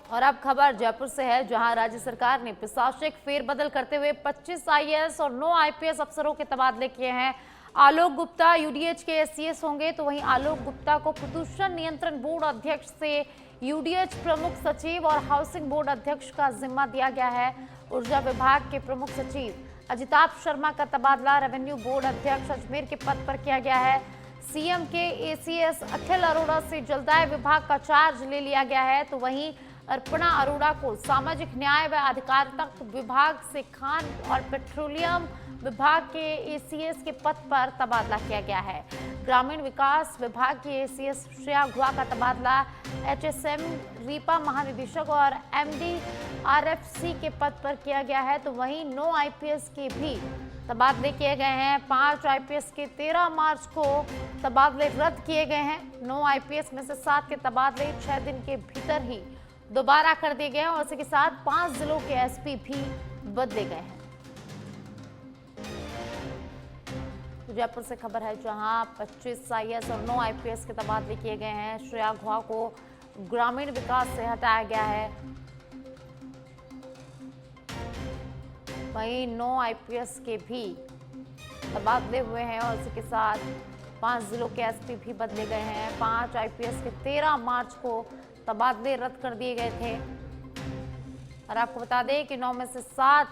और अब खबर जयपुर से है, जहां राज्य सरकार ने प्रशासनिक फेरबदल करते हुए 25 IAS और 9 IPS अफसरों के तबादले किए हैं। आलोक गुप्ता यूडीएच के SCS होंगे, तो वहीं आलोक गुप्ता को प्रदूषण नियंत्रण बोर्ड अध्यक्ष से यूडीएच प्रमुख सचिव और हाउसिंग बोर्ड अध्यक्ष का जिम्मा दिया गया है। ऊर्जा विभाग के प्रमुख सचिव अजिताभ शर्मा का तबादला रेवेन्यू बोर्ड अध्यक्ष अजमेर के पद पर किया गया है। सीएम के ACS अखिल अरोड़ा से जलदाय विभाग का चार्ज ले लिया गया है। तो वहीं अर्पणा अरोड़ा को सामाजिक न्याय व अधिकारिता विभाग से खान और पेट्रोलियम विभाग के ACS के पद पर तबादला किया गया है। ग्रामीण विकास विभाग की ACS श्रेया गुहा का तबादला HSM रीपा महानिदेशक और MD RFC के पद पर किया गया है। तो वहीं 9 IPS के भी तबादले किए गए हैं। 5 आईपीएस के 13 मार्च को तबादले रद्द किए गए हैं। 9 आईपीएस में से 7 के तबादले 6 दिन के भीतर ही दोबारा कर दिए गए हैं और इसी के साथ 5 जिलों के एसपी भी बदले गए हैं। जयपुर से खबर है, जहां 25 आईएएस और 9 आईपीएस के तबादले किए गए हैं। श्रेया घुआ को ग्रामीण विकास से हटाया गया है। वहीं 9 आईपीएस के भी तबादले हुए हैं और इसी के साथ 5 जिलों के एसपी भी बदले गए हैं। 5 आईपीएस के 13 मार्च को तबादले रद्द कर दिए गए थे और आपको बता दें कि 9 में से 7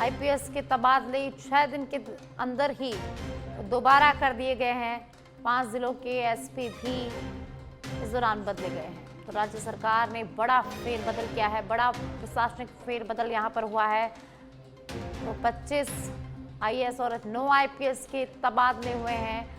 आईपीएस के तबादले 6 दिन के अंदर ही दोबारा कर दिए गए हैं। 5 जिलों के एसपी भी इस दौरान बदले गए हैं। तो राज्य सरकार ने बड़ा फेरबदल किया है, बड़ा प्रशासनिक फेरबदल यहां पर हुआ है। तो 25 आईएएस और 9 आईपीएस के तबादले हुए हैं।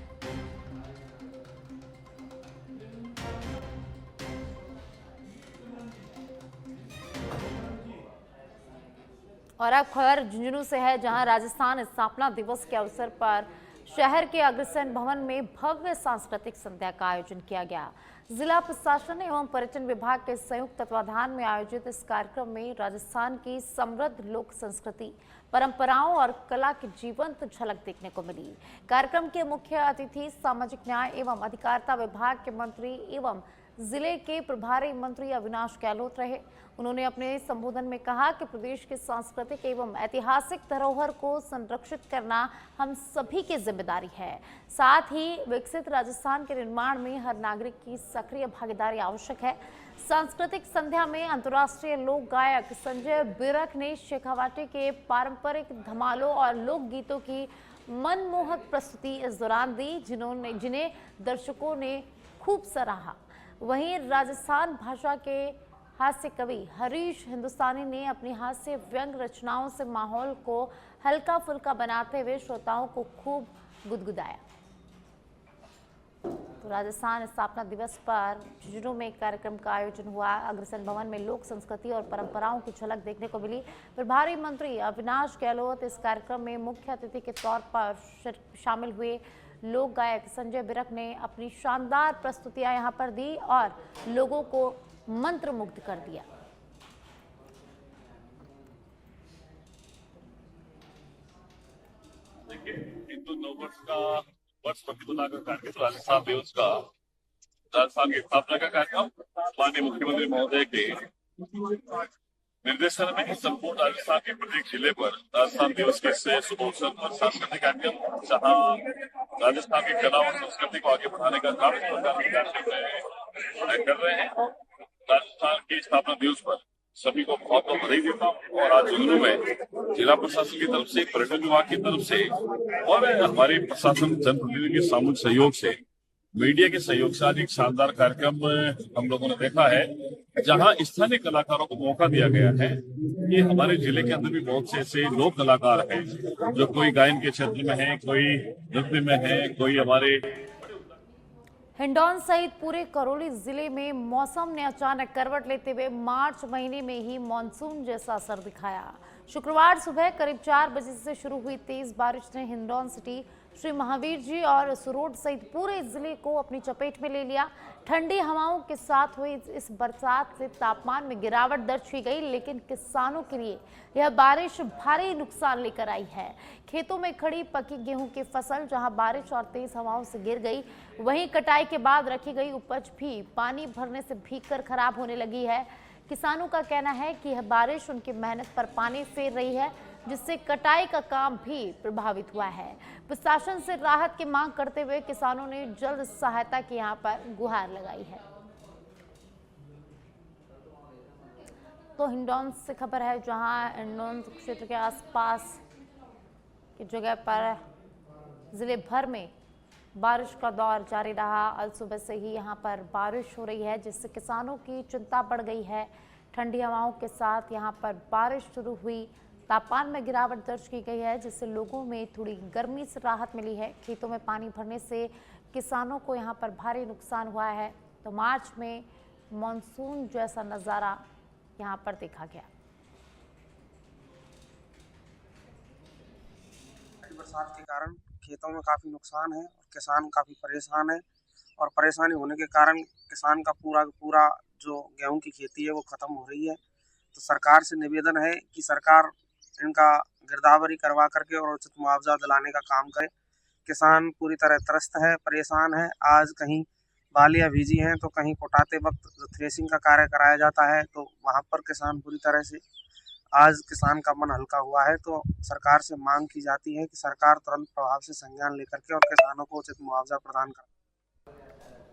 और अब खबर झुंझुनू से है, जहां राजस्थान स्थापना दिवस के अवसर पर शहर के अग्रसेन भवन में भव्य सांस्कृतिक संध्या का आयोजन किया गया। जिला प्रशासन एवं पर्यटन विभाग के संयुक्त तत्वाधान में आयोजित इस कार्यक्रम में राजस्थान की समृद्ध लोक संस्कृति, परंपराओं और कला की जीवंत झलक देखने को मिली। कार्यक्रम के मुख्य अतिथि सामाजिक न्याय एवं अधिकारिता विभाग के मंत्री एवं जिले के प्रभारी मंत्री अविनाश गहलोत रहे। उन्होंने अपने संबोधन में कहा कि प्रदेश की सांस्कृतिक एवं ऐतिहासिक धरोहर को संरक्षित करना हम सभी की जिम्मेदारी है। साथ ही विकसित राजस्थान के निर्माण में हर नागरिक की सक्रिय भागीदारी आवश्यक है। सांस्कृतिक संध्या में अंतर्राष्ट्रीय लोक गायक संजय बिरक ने शेखावाटी के पारंपरिक धमालों और लोकगीतों की मनमोहक प्रस्तुति इस दौरान दी, जिन्हें दर्शकों ने खूब सराहा। वहीं राजस्थान भाषा के हास्य कवि हरीश हिंदुस्तानी ने अपनी हास्य व्यंग रचनाओं से माहौल को हल्का फुल्का बनाते हुए श्रोताओं को खूब गुदगुदाया। तो राजस्थान स्थापना दिवस पर झुंझुनू में एक कार्यक्रम का आयोजन हुआ। अग्रसेन भवन में लोक संस्कृति और परंपराओं की झलक देखने को मिली। प्रभारी मंत्री अविनाश गहलोत इस कार्यक्रम में मुख्य अतिथि के तौर पर शामिल हुए। लोक गायक संजय बिरक ने अपनी शानदार प्रस्तुतियां यहां पर दी और लोगों को मंत्रमुग्ध कर दिया। हिंदू नववर्ष का वर्ष पूर्ति बनाकर कार्यक्रम राजस्थान दिवस का राजस्थान की स्थापना का कार्यक्रम माननीय मुख्यमंत्री महोदय के निर्देशन में संपूर्ण राजस्थान के प्रत्येक जिले पर राजस्थान दिवस के शुभ अवसर पर सांस्कृतिक कार्यक्रम, जहाँ राजस्थान की कला और संस्कृति को आगे बढ़ाने का काम कर रहे हैं। राजस्थान की स्थापना दिवस पर सभी को बहुत बहुत बधाई देता हूँ। और आज झुंझुनू में जिला प्रशासन की तरफ से, पर्यटन विभाग की तरफ से और हमारे प्रशासन जनप्रतिनिधियों के सामूहिक सहयोग से, मीडिया के सहयोग से आज एक शानदार कार्यक्रम हम लोगों ने देखा है, जहां स्थानीय कलाकारों को मौका दिया गया है। ये हमारे जिले के अंदर भी बहुत से ऐसे लोक कलाकार हैं जो कोई गायन के क्षेत्र में है, कोई नृत्य में है, कोई हमारे हिंडौन सहित पूरे करौली जिले में मौसम ने अचानक करवट लेते हुए मार्च महीने में ही मानसून जैसा असर दिखाया। शुक्रवार सुबह करीब 4 बजे से शुरू हुई तेज बारिश ने हिंडौन सिटी, श्री महावीर जी और सुरोड सहित पूरे जिले को अपनी चपेट में ले लिया। ठंडी हवाओं के साथ हुई इस बरसात से तापमान में गिरावट दर्ज की गई, लेकिन किसानों के लिए यह बारिश भारी नुकसान लेकर आई है। खेतों में खड़ी पकी गेहूं की फसल जहां बारिश और तेज हवाओं से गिर गई, वहीं कटाई के बाद रखी गई उपज भी पानी भरने से भीगकर खराब होने लगी है। किसानों का कहना है कि यह बारिश उनकी मेहनत पर पानी फेर रही है, जिससे कटाई का काम भी प्रभावित हुआ है। प्रशासन से राहत की मांग करते हुए किसानों ने जल्द सहायता की यहां पर गुहार लगाई है। तो हिंडौन से खबर है, जहां हिंडौन क्षेत्र के आसपास की जगह पर जिले भर में बारिश का दौर जारी रहा। अल सुबह से ही यहां पर बारिश हो रही है, जिससे किसानों की चिंता बढ़ गई है। ठंडी हवाओं के साथ यहां पर बारिश शुरू हुई, तापमान में गिरावट दर्ज की गई है, जिससे लोगों में थोड़ी गर्मी से राहत मिली है। खेतों में पानी भरने से किसानों को यहां पर भारी नुकसान हुआ है। तो मार्च में मानसून जैसा नज़ारा यहां पर देखा गया। की बरसात के कारण खेतों में काफ़ी नुकसान है और किसान काफ़ी परेशान है। और परेशानी होने के कारण किसान का पूरा जो गेहूं की खेती है वो ख़त्म हो रही है। तो सरकार से निवेदन है कि सरकार इनका गिरदावरी करवा करके और उचित मुआवजा दिलाने का काम करे। किसान पूरी तरह त्रस्त है, परेशान है। आज कहीं बालियाँ भीजी हैं तो कहीं कुटाते वक्त जो थ्रेसिंग का कार्य कराया जाता है तो वहाँ पर किसान पूरी तरह से आज किसान का मन हल्का हुआ है। तो सरकार से मांग की जाती है कि सरकार तुरंत प्रभाव से संज्ञान लेकर के और किसानों को उचित मुआवजा प्रदान करे।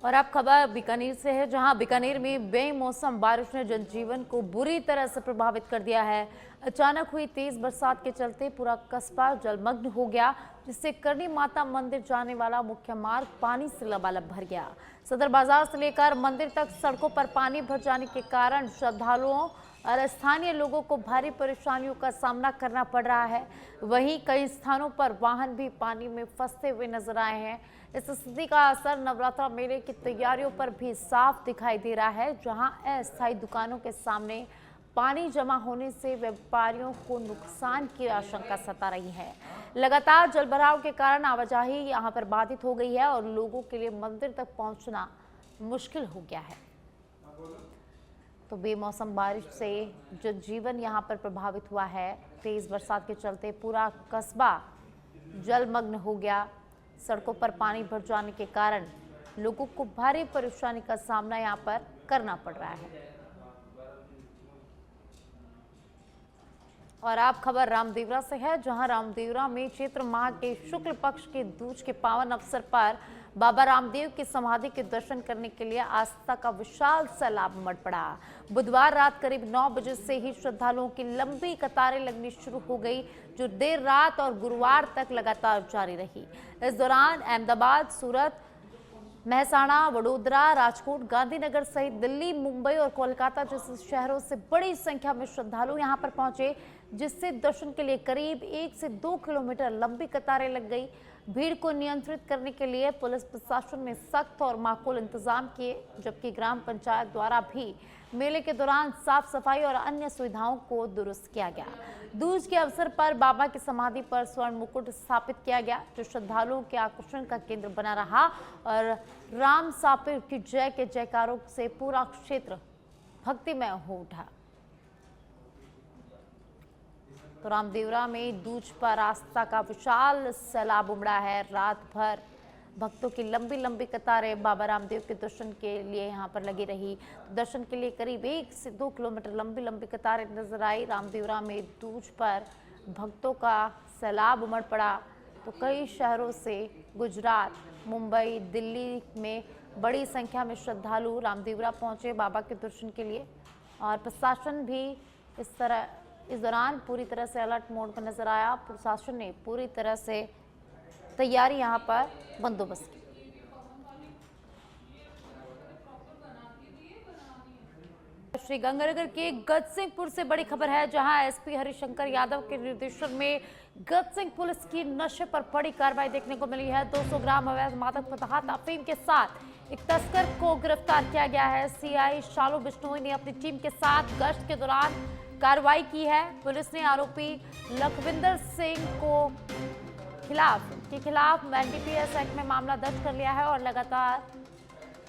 और अब खबर बीकानेर से है, जहां बीकानेर में बेमौसम बारिश ने जनजीवन को बुरी तरह से प्रभावित कर दिया है। अचानक हुई तेज बरसात के चलते पूरा कस्बा जलमग्न हो गया, जिससे करणी माता मंदिर जाने वाला मुख्य मार्ग पानी से लबालब भर गया। सदर बाजार से लेकर मंदिर तक सड़कों पर पानी भर जाने के कारण श्रद्धालुओं और स्थानीय लोगों को भारी परेशानियों का सामना करना पड़ रहा है। वहीं कई स्थानों पर वाहन भी पानी में फंसते हुए नजर आए हैं। इस स्थिति का असर नवरात्रा मेले की तैयारियों पर भी साफ दिखाई दे रहा है, जहां अस्थायी दुकानों के सामने पानी जमा होने से व्यापारियों को नुकसान की आशंका सता रही है। लगातार जलभराव के कारण आवाजाही यहां पर बाधित हो गई है और लोगों के लिए मंदिर तक पहुंचना मुश्किल हो गया है। तो बेमौसम बारिश से जनजीवन यहां पर प्रभावित हुआ है। तेज बरसात के चलते पूरा कस्बा जलमग्न हो गया। सड़कों पर पानी भर जाने के कारण लोगों को भारी परेशानी का सामना यहां पर करना पड़ रहा है। और आप खबर रामदेवरा से है, जहां रामदेवरा में चैत्र माह के शुक्ल पक्ष के दूज के पावन अवसर पर बाबा रामदेव की समाधि के दर्शन करने के लिए आस्था का विशाल सैलाब उमड़ पड़ा। बुधवार रात करीब 9 बजे से ही श्रद्धालुओं की लंबी कतारें लगनी शुरू हो गई, जो देर रात और गुरुवार तक लगातार जारी रही। इस दौरान अहमदाबाद, सूरत, महसाणा, वडोदरा, राजकोट, गांधीनगर सहित दिल्ली, मुंबई और कोलकाता जैसे शहरों से बड़ी संख्या में श्रद्धालु यहां पर पहुंचे, जिससे दर्शन के लिए करीब 1 से 2 किलोमीटर लंबी कतारें लग गई। भीड़ को नियंत्रित करने के लिए पुलिस प्रशासन ने सख्त और माकूल इंतजाम किए, जबकि ग्राम पंचायत द्वारा भी मेले के दौरान साफ सफाई और अन्य सुविधाओं को दुरुस्त किया गया। दूज के अवसर पर बाबा की समाधि पर स्वर्ण मुकुट स्थापित किया गया, जो श्रद्धालुओं के आकर्षण का केंद्र बना रहा और राम सापिर की जय के जयकारों से पूरा क्षेत्र भक्तिमय हो उठा। तो रामदेवरा में दूज पर आस्था का विशाल सैलाब उमड़ा है। रात भर भक्तों की लंबी लंबी कतारें बाबा रामदेव के दर्शन के लिए यहां पर लगी रही। दर्शन के लिए करीब 1 से 2 किलोमीटर लंबी लंबी कतारें नजर आई। रामदेवरा में दूज पर भक्तों का सैलाब उमड़ पड़ा। तो कई शहरों से गुजरात, मुंबई, दिल्ली में बड़ी संख्या में श्रद्धालु रामदेवरा पहुंचे बाबा के दर्शन के लिए। और प्रशासन भी इस दौरान पूरी तरह से अलर्ट मोड पर नजर आया। प्रशासन ने पूरी तरह से तैयारी यहां पर बंदोबस्त की। श्रीगंगानगर के गजसिंहपुर से बड़ी खबर है, जहां एसपी हरिशंकर यादव के निर्देशन में गजसिंह पुलिस की नशे पर बड़ी कार्रवाई देखने को मिली है। 200 ग्राम अवैध मादक पदार्थ अफीम के साथ एक तस्कर को गिरफ्तार किया गया है। सीआई शालू बिश्नोई ने अपनी टीम के साथ गश्त के दौरान कार्रवाई की है। पुलिस ने आरोपी लखविंदर सिंह के खिलाफ एनडीपीएस एक्ट में मामला दर्ज कर लिया है और लगातार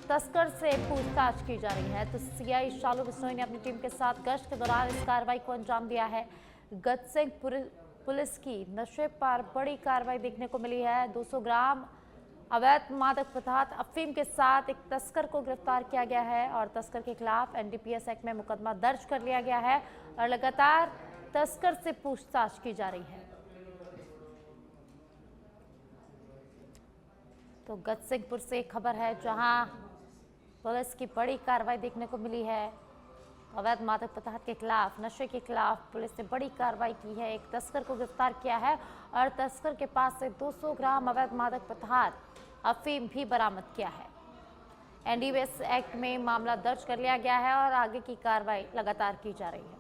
तस्कर से पूछताछ की जा रही है। तो सीआई शालू बिश्नोई ने अपनी टीम के साथ गश्त के दौरान इस कार्रवाई को अंजाम दिया है। गजसिंहपुर पुलिस की नशे पर बड़ी कार्रवाई देखने को मिली है। 200 ग्राम अवैध मादक पदार्थ अफीम के साथ एक तस्कर को गिरफ्तार किया गया है और तस्कर के खिलाफ एनडीपीएस एक्ट में मुकदमा दर्ज कर लिया गया है और लगातार तस्कर से पूछताछ की जा रही है। तो गजसिंहपुर से एक खबर है, जहां पुलिस की बड़ी कार्रवाई देखने को मिली है। अवैध मादक पदार्थ के खिलाफ, नशे के खिलाफ पुलिस ने बड़ी कार्रवाई की है। एक तस्कर को गिरफ्तार किया है और तस्कर के पास से 200 ग्राम अवैध मादक पदार्थ अफीम भी बरामद किया है। एनडीपीएस एक्ट में मामला दर्ज कर लिया गया है और आगे की कार्रवाई लगातार की जा रही है।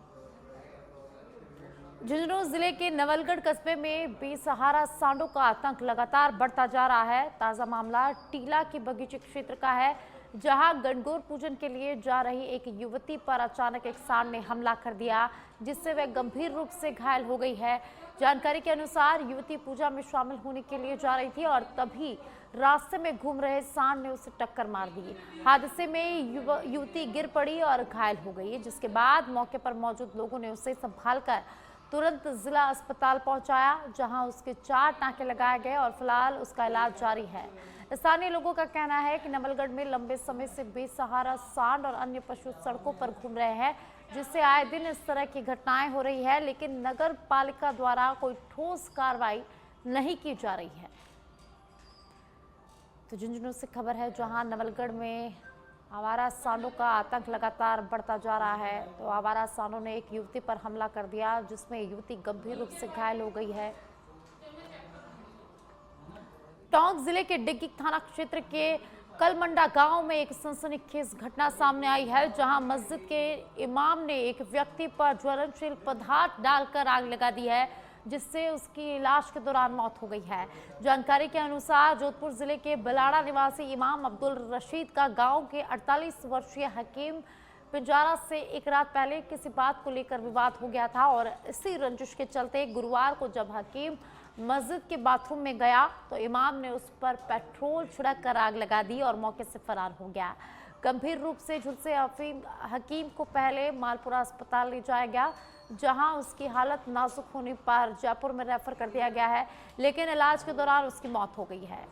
झुंझुनू जिले के नवलगढ़ कस्बे में बेसहारा सांडों का आतंक लगातार बढ़ता जा रहा है। ताजा मामला टीला के बगीचे क्षेत्र का है, जहां गणगौर पूजन के लिए जा रही एक युवती पर अचानक एक सांड ने हमला कर दिया, जिससे वह गंभीर रूप से घायल हो गई है। जानकारी के अनुसार युवती पूजा में शामिल होने के लिए जा रही थी और तभी रास्ते में घूम रहे सांड ने उसे टक्कर मार दी। हादसे में युवती गिर पड़ी और घायल हो गई, जिसके बाद मौके पर मौजूद लोगों ने उसे संभालकर तुरंत जिला अस्पताल पहुंचाया, जहां उसके 4 टांके लगाए गए और फिलहाल उसका इलाज जारी है। स्थानीय लोगों का कहना है कि नवलगढ़ में लंबे समय से बेसहारा सांड और अन्य पशु सड़कों पर घूम रहे हैं, जिससे आए दिन इस तरह की घटनाएं हो रही है, लेकिन नगर पालिका द्वारा कोई ठोस कार्रवाई नहीं की जा रही है। तो झुंझुनू से खबर है, जहां नवलगढ़ में आवारा सांडों का आतंक लगातार बढ़ता जा रहा है। तो आवारा सांडों ने एक युवती पर हमला कर दिया, जिसमें युवती गंभीर रूप से घायल हो गई है। टोंक जिले के डिग्गी थाना क्षेत्र के कलमंडा गांव में एक सनसनीखेज घटना सामने आई है, जहां मस्जिद के इमाम ने एक व्यक्ति पर ज्वलनशील पदार्थ डालकर आग लगा दी है, जिससे उसकी इलाज के दौरान मौत हो गई है। जानकारी के अनुसार जोधपुर जिले के बलाड़ा निवासी इमाम अब्दुल रशीद का गांव के 48 वर्षीय हकीम पिंजारा से एक रात पहले किसी बात को लेकर विवाद हो गया था और इसी रंजिश के चलते गुरुवार को जब हकीम मस्जिद के बाथरूम में गया तो इमाम ने उस पर पेट्रोल छिड़क कर आग लगा दी और मौके से फरार हो गया। गंभीर रूप से झुलसे हकीम को पहले मालपुरा अस्पताल ले जाया गया, जहां उसकी हालत नाजुक होने पर जयपुर में रेफर कर दिया गया है, लेकिन इलाज के दौरान उसकी मौत हो गई है।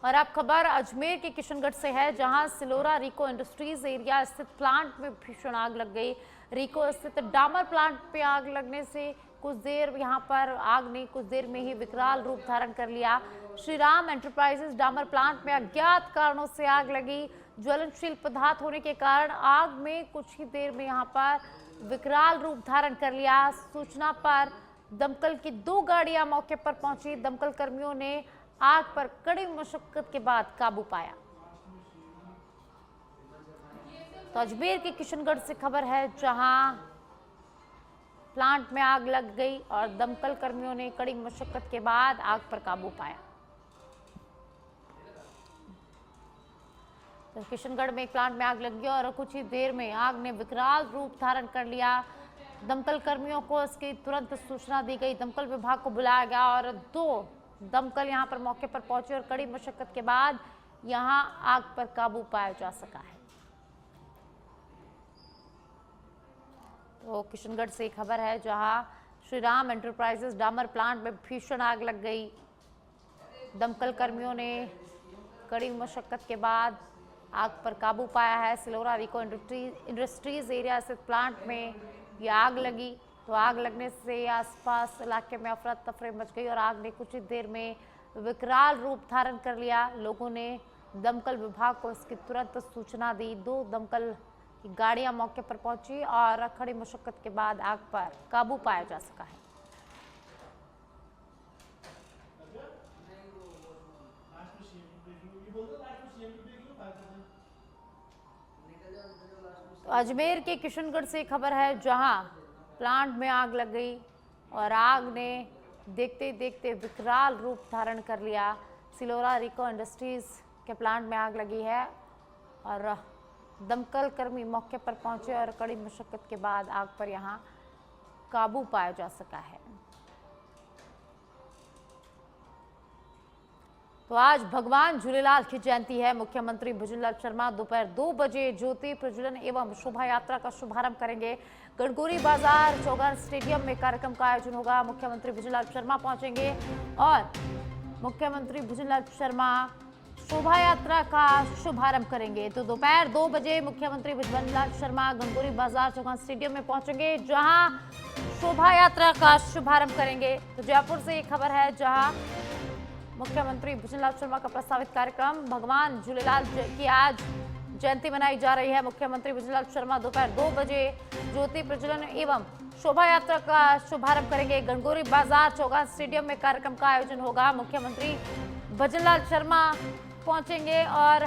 और अब खबर अजमेर के किशनगढ़ से है, जहां सिलोरा रिको इंडस्ट्रीज एरिया स्थित प्लांट में भीषण आग लग गई। रिको स्थित डामर प्लांट पे आग लगने से कुछ देर में ही विकराल रूप धारण कर लिया। श्री राम एंटरप्राइजेस डामर प्लांट में अज्ञात कारणों से आग लगी। ज्वलनशील पदार्थ होने के कारण आग में कुछ ही देर में यहाँ पर विकराल रूप धारण कर लिया। सूचना पर दमकल की 2 गाड़ियां मौके पर पहुंची। दमकल कर्मियों ने आग पर कड़ी मशक्कत के बाद काबू पाया। तो अजमेर के किशनगढ़ से खबर है, जहां प्लांट में आग लग गई और दमकल कर्मियों ने कड़ी मशक्कत के बाद आग पर काबू पाया। तो किशनगढ़ में एक प्लांट में आग लगी और कुछ ही देर में आग ने विकराल रूप धारण कर लिया। दमकल कर्मियों को इसकी तुरंत सूचना दी गई। दमकल विभाग को बुलाया गया और 2 दमकल यहां पर मौके पर पहुंचे और कड़ी मशक्कत के बाद यहां आग पर काबू पाया जा सका है। तो किशनगढ़ से खबर है, जहां श्री राम एंटरप्राइजेस डामर प्लांट में भीषण आग लग गई। दमकल कर्मियों ने कड़ी मशक्कत के बाद आग पर काबू पाया है। सिलोरा रिको इंडस्ट्रीज एरिया स्थित प्लांट में ये आग लगी। तो आग लगने से आसपास इलाके में अफरा तफरी मच गई और आग ने कुछ ही देर में विकराल रूप धारण कर लिया। लोगों ने दमकल विभाग को इसकी तुरंत सूचना दी। 2 दमकल की गाड़ियां मौके पर पहुंची और कड़ी मशक्कत के बाद आग पर काबू पाया जा सका है। तो अजमेर के किशनगढ़ से खबर है, जहां प्लांट में आग लग गई और आग ने देखते देखते विकराल रूप धारण कर लिया। सिलोरा रिको इंडस्ट्रीज के प्लांट में आग लगी है और दमकल कर्मी मौके पर पहुंचे और कड़ी मशक्कत के बाद आग पर यहां काबू पाया जा सका है। तो आज भगवान झूलेलाल की जयंती है। मुख्यमंत्री भुजनलाल शर्मा दोपहर 2 बजे ज्योति प्रज्वलन एवं शोभा यात्रा का शुभारंभ करेंगे। गणगौरी बाजार चौगान स्टेडियम में कार्यक्रम का आयोजन होगा। मुख्यमंत्री भुजनलाल शर्मा पहुंचेंगे और मुख्यमंत्री भुजनलाल शर्मा शोभा यात्रा का शुभारंभ करेंगे। तो दोपहर 2 बजे मुख्यमंत्री भुजनलाल शर्मा गणगौरी बाजार चौगान स्टेडियम में पहुंचेंगे, जहां शोभा यात्रा का शुभारंभ करेंगे। तो जयपुर से एक खबर है, जहां मुख्यमंत्री भुजनलाल शर्मा का प्रस्तावित कार्यक्रम भगवान झूलेलाल की आज जयंती मनाई जा रही है। मुख्यमंत्री भुजनलाल शर्मा दोपहर 2 बजे ज्योति प्रज्वलन एवं शोभा यात्रा का शुभारंभ करेंगे। गणगौरी बाजार चौगान स्टेडियम में कार्यक्रम का आयोजन होगा। मुख्यमंत्री भुजनलाल शर्मा पहुंचेंगे और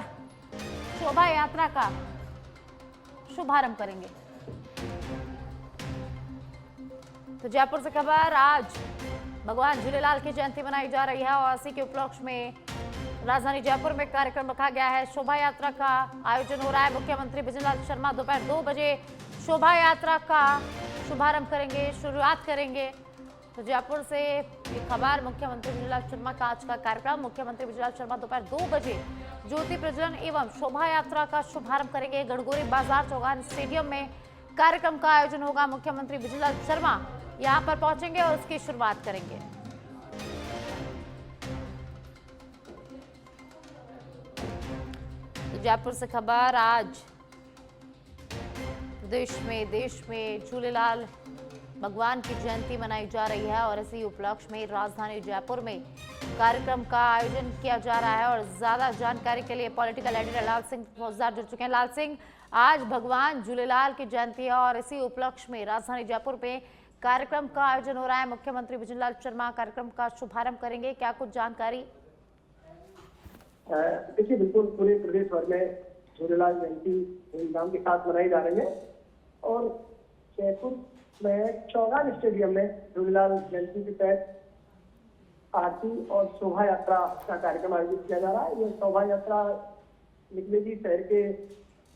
शोभा यात्रा का शुभारंभ करेंगे। तो जयपुर से खबर, आज भगवान झूलेलाल की जयंती मनाई जा रही है और इसी के उपलक्ष्य में राजधानी जयपुर में कार्यक्रम रखा गया है। शोभा यात्रा का आयोजन हो रहा है। मुख्यमंत्री बिजनलाल शर्मा दोपहर 2 बजे शोभा यात्रा का शुभारंभ करेंगे, शुरुआत करेंगे। तो जयपुर से ये खबर, मुख्यमंत्री बिजनलाल शर्मा का आज का कार्यक्रम। मुख्यमंत्री बिजनलाल शर्मा दोपहर 2 बजे ज्योति प्रज्वलन एवं शोभा यात्रा का शुभारंभ करेंगे। गणगौरी बाजार चौगान स्टेडियम में कार्यक्रम का आयोजन होगा। मुख्यमंत्री बिजनलाल शर्मा यहां पर पहुंचेंगे और उसकी शुरुआत करेंगे। तो जयपुर से खबर, आज प्रदेश में, देश में झूलेलाल भगवान की जयंती मनाई जा रही है और इसी उपलक्ष्य में राजधानी जयपुर में कार्यक्रम का आयोजन किया जा रहा है। और ज्यादा जानकारी के लिए पॉलिटिकल एडिटर लाल सिंह फौजदार जुड़ चुके हैं। लाल सिंह, आज भगवान झूलेलाल की जयंती है और इसी उपलक्ष्य में राजधानी जयपुर में कार्यक्रम का आयोजन हो रहा है। मुख्यमंत्री बिजनलाल शर्मा कार्यक्रम का शुभारंभ करेंगे, क्या कुछ जानकारी? देखिए, बिल्कुल पूरे प्रदेश भर में झूलेलाल जयंती धूमधाम के साथ मनाई जा रही है और जयपुर में चौगान स्टेडियम में झूलेलाल जयंती के तहत आरती और शोभा यात्रा का कार्यक्रम आयोजित किया जा रहा है। यह शोभा यात्रा निकलेगी, शहर के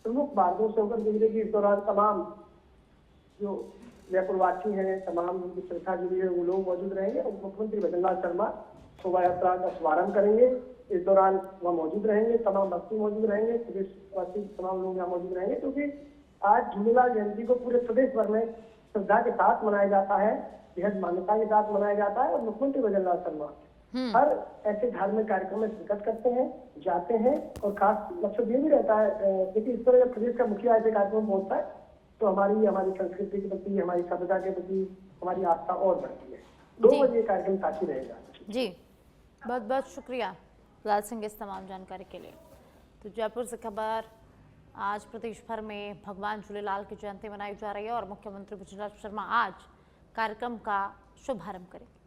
प्रमुख मार्गों से होकर गुजरेगी। इस दौरान तमाम जो जयपुरवासी हैं, तमाम उनकी श्रद्धा जुड़ी है, वो लोग मौजूद रहेंगे और मुख्यमंत्री बिजनलाल शर्मा शोभा यात्रा का शुभारंभ करेंगे। इस दौरान वह मौजूद रहेंगे, तमाम भक्ति मौजूद रहेंगे, प्रदेशवासी तमाम लोग यहाँ मौजूद रहेंगे, क्योंकि आज झूलेलाल जयंती को पूरे प्रदेश भर में श्रद्धा के साथ मनाया जाता है, बेहद मान्यता के साथ मनाया जाता है। और मुख्यमंत्री बिजनलाल शर्मा हर ऐसे धार्मिक कार्यक्रम में शिरकत करते हैं, जाते हैं और खास मकसद ये भी रहता है, देखिए इस तरह जब प्रदेश का मुखिया ऐसे कार्यक्रम पहुंचता है तो हमारी संस्कृति के प्रति, हमारी सभ्यता के प्रति हमारी आस्था और बढ़ती है। 2 बजे कार्यक्रम साथी रहेगा। जी, बहुत बहुत शुक्रिया लाल सिंह इस तमाम जानकारी के लिए। तो जयपुर से खबर, आज प्रदेश भर में भगवान झूलेलाल की जयंती मनाई जा रही है और मुख्यमंत्री बिजनलाल शर्मा आज कार्यक्रम का शुभारंभ करेंगे।